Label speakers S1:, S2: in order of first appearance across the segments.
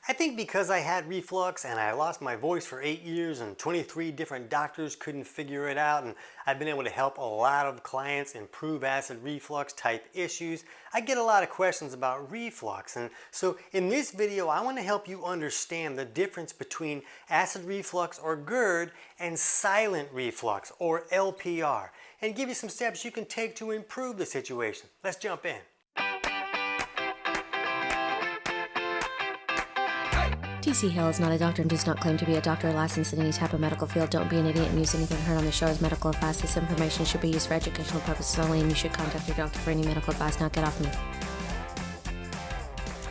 S1: I think because I had reflux and I lost my voice for 8 years and 23 different doctors couldn't figure it out, and I've been able to help a lot of clients improve acid reflux type issues, I get a lot of questions about reflux. And so in this video, I want to help you understand the difference between acid reflux or GERD and silent reflux or LPR, and give you some steps you can take to improve the situation. Let's jump in.
S2: TC Hale is not a doctor and does not claim to be a doctor or licensed in any type of medical field. Don't be an idiot and use anything heard on the show as medical advice. This information should be used for educational purposes only, and you should contact your doctor for any medical advice. Now get off me.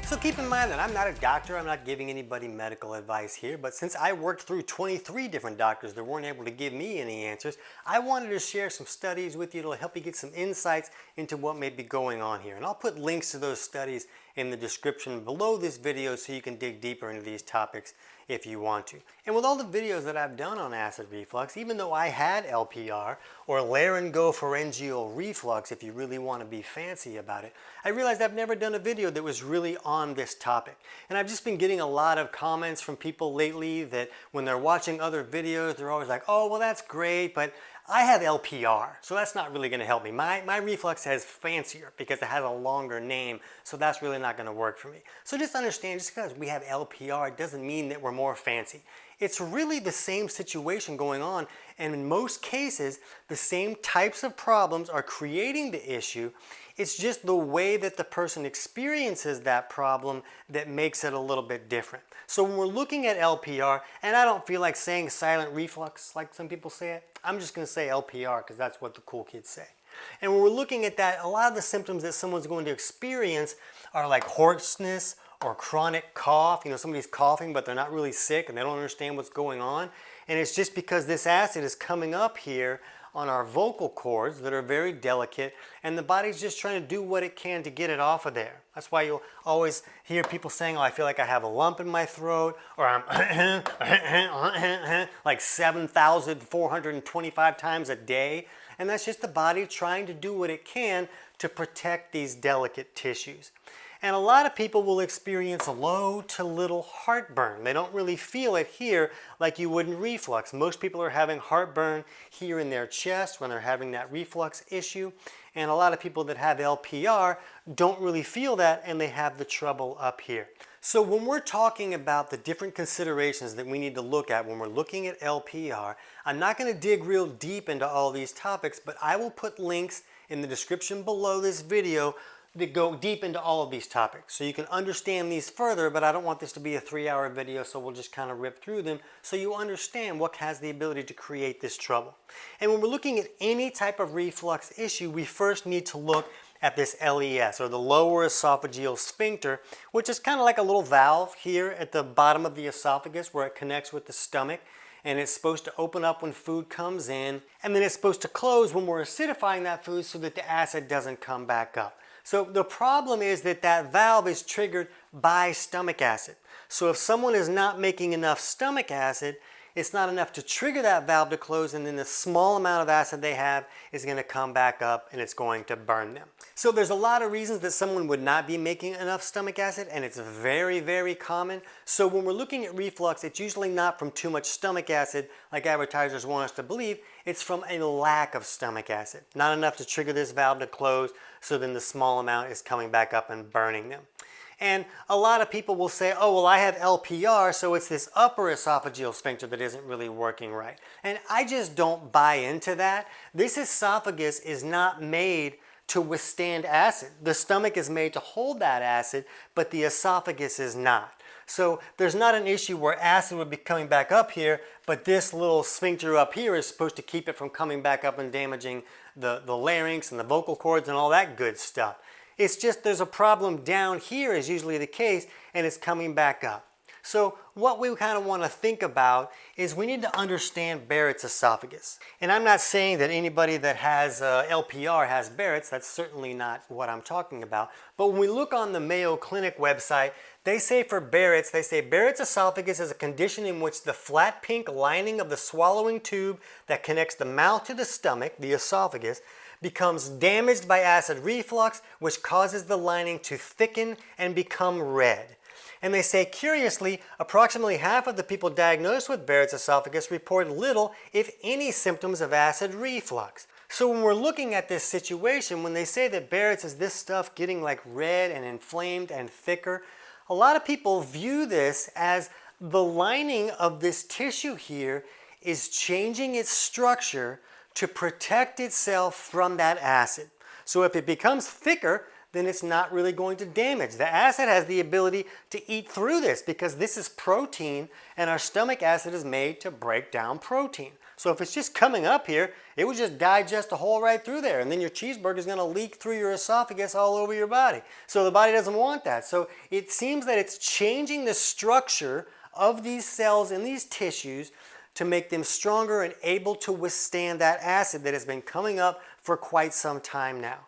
S1: So keep in mind that I'm not a doctor, I'm not giving anybody medical advice here, but since I worked through 23 different doctors that weren't able to give me any answers, I wanted to share some studies with you to help you get some insights into what may be going on here. And I'll put links to those studies in the description below this video so you can dig deeper into these topics if you want to. And with all the videos that I've done on acid reflux, even though I had LPR or laryngopharyngeal reflux, if you really want to be fancy about it, I realized I've never done a video that was really on this topic. And I've just been getting a lot of comments from people lately that when they're watching other videos, they're always like, oh, well, that's great, but I have LPR, so that's not really going to help me. My reflux has fancier because it has a longer name, so that's really not going to work for me. So just understand, just because we have LPR, it doesn't mean that we're more fancy. It's really the same situation going on, and in most cases, the same types of problems are creating the issue. It's just the way that the person experiences that problem that makes it a little bit different. So when we're looking at LPR, and I don't feel like saying silent reflux like some people say it, I'm just going to say LPR because that's what the cool kids say. And when we're looking at that, a lot of the symptoms that someone's going to experience are like hoarseness or chronic cough. You know, somebody's coughing but they're not really sick and they don't understand what's going on. And it's just because this acid is coming up here on our vocal cords that are very delicate, and the body's just trying to do what it can to get it off of there. That's why you'll always hear people saying, oh, I feel like I have a lump in my throat, or I'm like 7,425 times a day. And that's just the body trying to do what it can to protect these delicate tissues. And a lot of people will experience low to little heartburn. They don't really feel it here like you would in reflux. Most people are having heartburn here in their chest when they're having that reflux issue. And a lot of people that have LPR don't really feel that, and they have the trouble up here. So when we're talking about the different considerations that we need to look at when we're looking at LPR, I'm not going to dig real deep into all these topics, but I will put links in the description below this video that go deep into all of these topics so you can understand these further, but I don't want this to be a 3-hour video, so we'll just kind of rip through them so you understand what has the ability to create this trouble. And when we're looking at any type of reflux issue, we first need to look at this LES, or the lower esophageal sphincter, which is kind of like a little valve here at the bottom of the esophagus where it connects with the stomach. And it's supposed to open up when food comes in, and then it's supposed to close when we're acidifying that food so that the acid doesn't come back up. So the problem is that that valve is triggered by stomach acid. So if someone is not making enough stomach acid, it's not enough to trigger that valve to close, and then the small amount of acid they have is going to come back up and it's going to burn them. So there's a lot of reasons that someone would not be making enough stomach acid, and it's very, very common. So when we're looking at reflux, it's usually not from too much stomach acid like advertisers want us to believe. It's from a lack of stomach acid. Not enough to trigger this valve to close, so then the small amount is coming back up and burning them. And a lot of people will say, oh, well, I have LPR, so it's this upper esophageal sphincter that isn't really working right. And I just don't buy into that. This esophagus is not made to withstand acid. The stomach is made to hold that acid, but the esophagus is not. So there's not an issue where acid would be coming back up here, but this little sphincter up here is supposed to keep it from coming back up and damaging the larynx and the vocal cords and all that good stuff. It's just there's a problem down here is usually the case, and it's coming back up. So what we kind of want to think about is we need to understand Barrett's esophagus. And I'm not saying that anybody that has LPR has Barrett's. That's certainly not what I'm talking about. But when we look on the Mayo Clinic website, they say for Barrett's, Barrett's esophagus is a condition in which the flat pink lining of the swallowing tube that connects the mouth to the stomach, the esophagus, becomes damaged by acid reflux, which causes the lining to thicken and become red. And they say, curiously, approximately half of the people diagnosed with Barrett's esophagus report little, if any, symptoms of acid reflux. So when we're looking at this situation, when they say that Barrett's is this stuff getting like red and inflamed and thicker, a lot of people view this as the lining of this tissue here is changing its structure to protect itself from that acid. So if it becomes thicker, then it's not really going to damage. The acid has the ability to eat through this because this is protein and our stomach acid is made to break down protein. So if it's just coming up here, it would just digest a hole right through there and then your cheeseburger is going to leak through your esophagus all over your body. So the body doesn't want that. So it seems that it's changing the structure of these cells in these tissues to make them stronger and able to withstand that acid that has been coming up for quite some time now.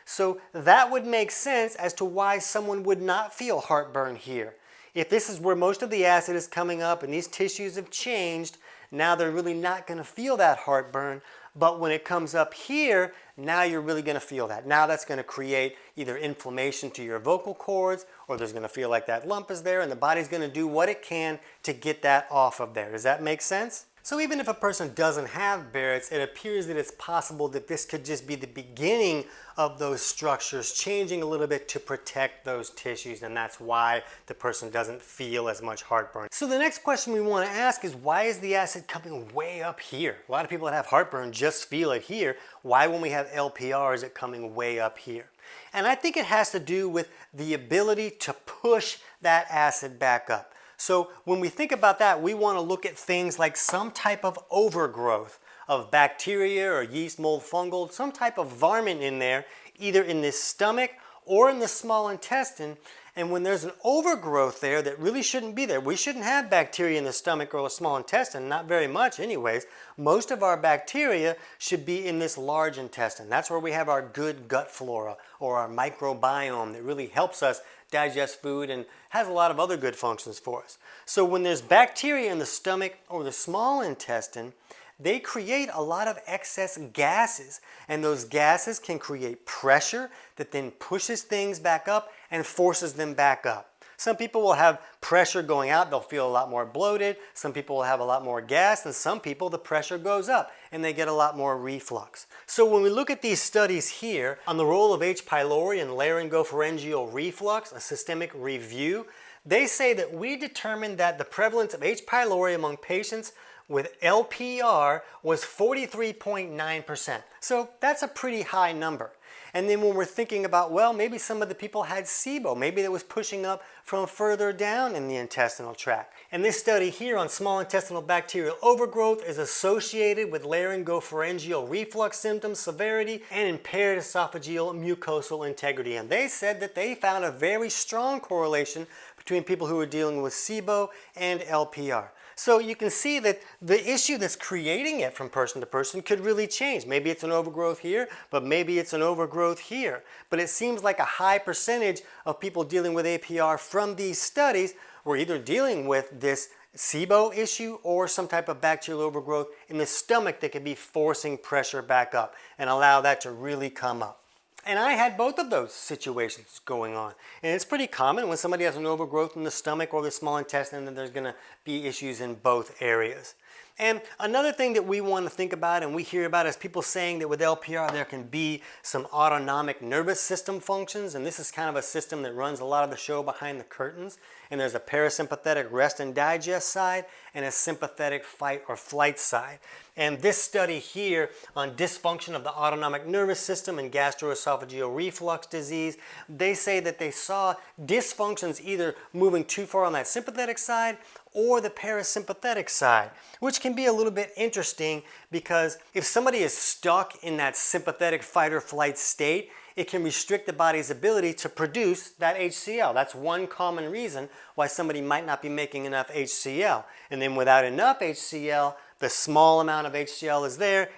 S1: So that would make sense as to why someone would not feel heartburn here. If this is where most of the acid is coming up and these tissues have changed, now they're really not going to feel that heartburn. But when it comes up here, now you're really going to feel that. Now that's going to create either inflammation to your vocal cords, or there's going to feel like that lump is there, and the body's going to do what it can to get that off of there. Does that make sense? So even if a person doesn't have Barrett's, it appears that it's possible that this could just be the beginning of those structures changing a little bit to protect those tissues, and that's why the person doesn't feel as much heartburn. So the next question we want to ask is, why is the acid coming way up here? A lot of people that have heartburn just feel it here. Why, when we have LPR, is it coming way up here? And I think it has to do with the ability to push that acid back up. So when we think about that, we want to look at things like some type of overgrowth of bacteria or yeast, mold, fungal, some type of varmint in there, either in this stomach or in the small intestine. And when there's an overgrowth there that really shouldn't be there, we shouldn't have bacteria in the stomach or the small intestine, not very much anyways. Most of our bacteria should be in this large intestine. That's where we have our good gut flora or our microbiome that really helps us digest food and has a lot of other good functions for us. So when there's bacteria in the stomach or the small intestine, they create a lot of excess gases, and those gases can create pressure that then pushes things back up and forces them back up. Some people will have pressure going out, they'll feel a lot more bloated. Some people will have a lot more gas, and some people the pressure goes up and they get a lot more reflux. So when we look at these studies here on the role of H. pylori and laryngopharyngeal reflux, a systemic review, they say that we determined that the prevalence of H. pylori among patients with LPR was 43.9%. So that's a pretty high number. And then when we're thinking about, well, maybe some of the people had SIBO, maybe that was pushing up from further down in the intestinal tract. And this study here on small intestinal bacterial overgrowth is associated with laryngopharyngeal reflux symptoms, severity, and impaired esophageal mucosal integrity. And they said that they found a very strong correlation between people who are dealing with SIBO and LPR. So you can see that the issue that's creating it from person to person could really change. Maybe it's an overgrowth here, but maybe it's an overgrowth here. But it seems like a high percentage of people dealing with APR from these studies were either dealing with this SIBO issue or some type of bacterial overgrowth in the stomach that could be forcing pressure back up and allow that to really come up. And I had both of those situations going on. And it's pretty common when somebody has an overgrowth in the stomach or the small intestine that there's going to be issues in both areas. And another thing that we want to think about and we hear about is people saying that with LPR there can be some autonomic nervous system functions, and this is kind of a system that runs a lot of the show behind the curtains. And there's a parasympathetic rest and digest side and a sympathetic fight or flight side. And this study here on dysfunction of the autonomic nervous system and gastroesophageal reflux disease, they say that they saw dysfunctions either moving too far on that sympathetic side or the parasympathetic side, which can be a little bit interesting because if somebody is stuck in that sympathetic fight or flight state, it can restrict the body's ability to produce that HCl. That's one common reason why somebody might not be making enough HCl. And then without enough HCl, the small amount of HCl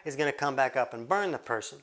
S1: is going to come back up and burn the person.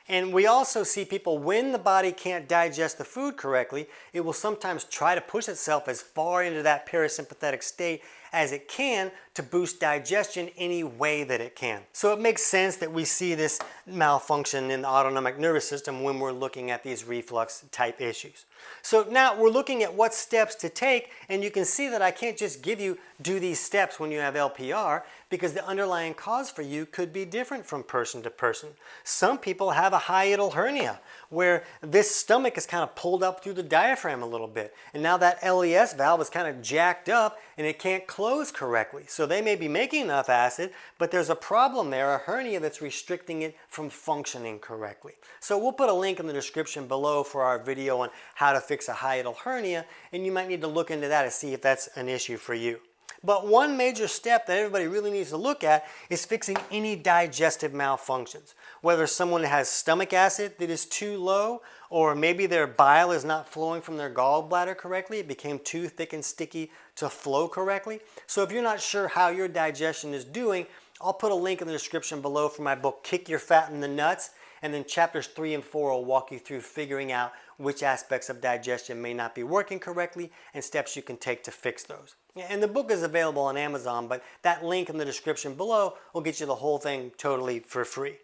S1: And we also see people, when the body can't digest the food correctly, it will sometimes try to push itself as far into that parasympathetic state as it can to boost digestion any way that it can. So it makes sense that we see this malfunction in the autonomic nervous system when we're looking at these reflux type issues. So now we're looking at what steps to take, and you can see that I can't just give you do these steps when you have LPR, because the underlying cause for you could be different from person to person. Some people have a hiatal hernia where this stomach is kind of pulled up through the diaphragm a little bit, and now that LES valve is kind of jacked up and it can't close correctly. So they may be making enough acid, but there's a problem there, a hernia that's restricting it from functioning correctly. So we'll put a link in the description below for our video on how to fix a hiatal hernia, and you might need to look into that to see if that's an issue for you. But one major step that everybody really needs to look at is fixing any digestive malfunctions. Whether someone has stomach acid that is too low, or maybe their bile is not flowing from their gallbladder correctly, it became too thick and sticky to flow correctly. So if you're not sure how your digestion is doing, I'll put a link in the description below for my book, Kick Your Fat in the Nuts, and then chapters 3 and 4 will walk you through figuring out which aspects of digestion may not be working correctly and steps you can take to fix those. And the book is available on Amazon, but that link in the description below will get you the whole thing totally for free.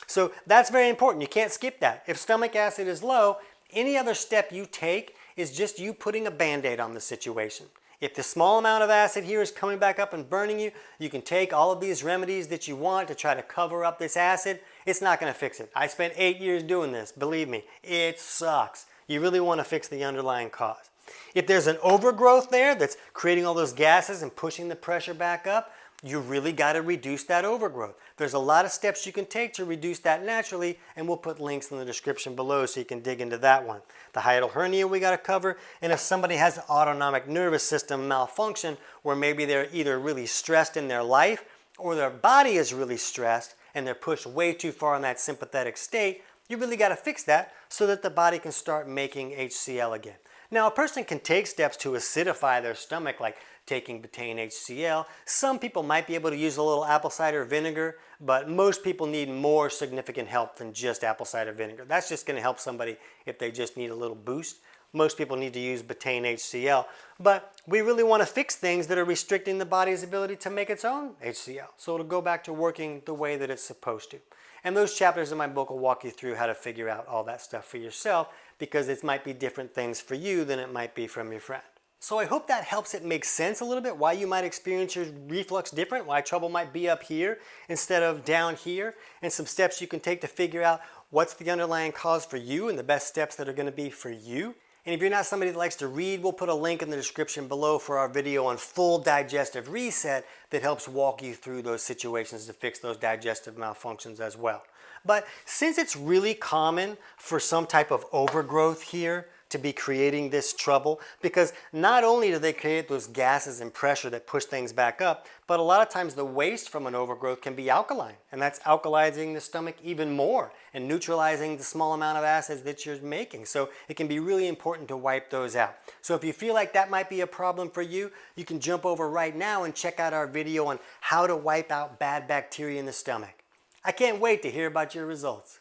S1: So that's very important. You can't skip that. If stomach acid is low, any other step you take is just you putting a Band-Aid on the situation. If the small amount of acid here is coming back up and burning you, you can take all of these remedies that you want to try to cover up this acid. It's not going to fix it. I spent 8 years doing this. Believe me, it sucks. You really want to fix the underlying cause. If there's an overgrowth there that's creating all those gases and pushing the pressure back up, you really got to reduce that overgrowth. There's a lot of steps you can take to reduce that naturally, and we'll put links in the description below so you can dig into that one. The hiatal hernia we got to cover, and if somebody has an autonomic nervous system malfunction where maybe they're either really stressed in their life or their body is really stressed and they're pushed way too far in that sympathetic state, you really got to fix that so that the body can start making HCl again. Now, a person can take steps to acidify their stomach, like taking betaine HCl. Some people might be able to use a little apple cider vinegar, but most people need more significant help than just apple cider vinegar. That's just going to help somebody if they just need a little boost. Most people need to use betaine HCl, but we really want to fix things that are restricting the body's ability to make its own HCl, so it'll go back to working the way that it's supposed to. And those chapters in my book will walk you through how to figure out all that stuff for yourself, because it might be different things for you than it might be from your friend. So I hope that helps it make sense a little bit, why you might experience your reflux different, why trouble might be up here instead of down here, and some steps you can take to figure out what's the underlying cause for you and the best steps that are going to be for you. And if you're not somebody that likes to read, we'll put a link in the description below for our video on full digestive reset that helps walk you through those situations to fix those digestive malfunctions as well. But since it's really common for some type of overgrowth here to be creating this trouble, because not only do they create those gases and pressure that push things back up, but a lot of times the waste from an overgrowth can be alkaline, and that's alkalizing the stomach even more and neutralizing the small amount of acids that you're making. So it can be really important to wipe those out. So if you feel like that might be a problem for you, you can jump over right now and check out our video on how to wipe out bad bacteria in the stomach. I can't wait to hear about your results.